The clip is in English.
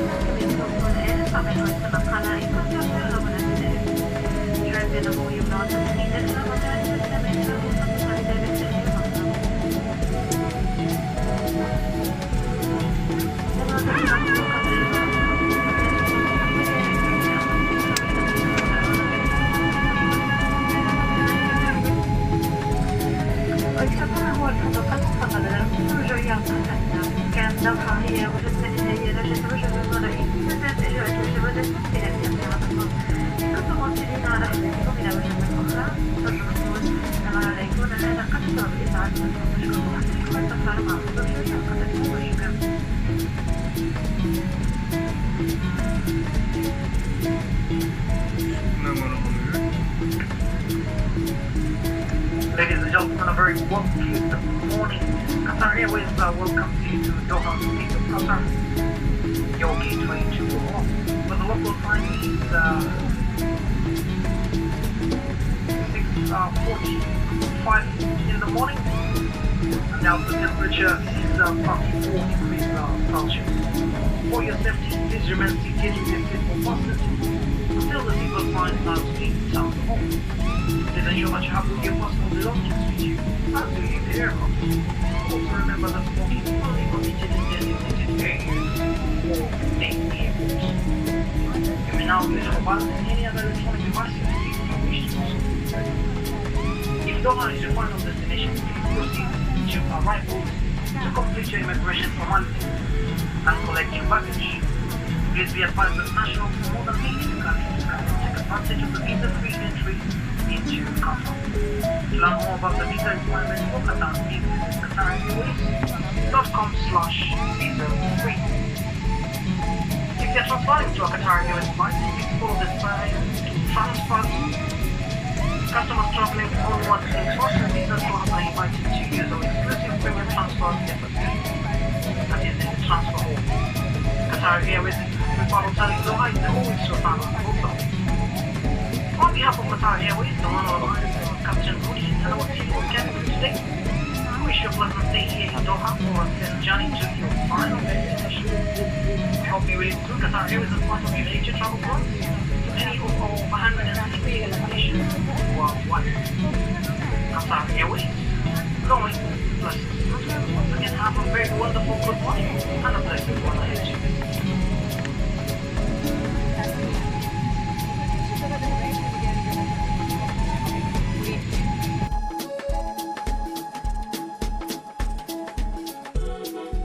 comienzo con él samej makala i kontrolę obrazy. Dziękuję wiadomo i urodzę i też na modelu zamierzam uzasadnić decyzję mocno. لو هي وجدت هي لجت رجل المرأي فذات رجعت وجدت إلى اليوم كنت موصلين على حدث من وجهة أخرى فالرسول لما يكون هذا قد صار إسعاد مشروع والتفاعل مع الرجل قد يكون مشكلة Ladies and gentlemen, a very warm good morning. Qatar Airways welcomes you to Doha State of Qatar. Your gateway to Doha. But the local time is 6:45 in the morning. And now the temperature is 44 degrees Celsius. For your safety, please remain seated with your seatbelt fastened until the seatbelt sign starts being sound off. Please ensure that you have all your personal belongings with you as you leave the aircraft. Also remember that smoking is only permitted in designated areas or main airports. You may now use your mobile and any other electronic devices if you wish to do so. If Doha is your final destination, please proceed to arrivals to complete your immigration formalities and collect your baggage. Please be advised that nationals from more than 18 countries cannot take advantage of the visa-free entry into Qatar. To learn more about the visa requirements for Qatar, please visit qatarairways.com/visa-free. If you're transferring to a Qatar Airways flight, please follow the sign to transfer. Customers traveling on one international visa are invited to use our exclusive premium transfer method. That is in the transfer hall. Qatar Airways Republic Doha is always your final also. On behalf of Qatar Airways, the one of Captain Rudy and our team of captains today, we wish you a pleasant stay here in Doha for a pleasant journey to your final destination. We hope you will include Qatar Airways as part of your future travel plans to any of our 160 destinations worldwide. Qatar Airways, going places. Once again, have a very wonderful good morning and a blessed one ahead.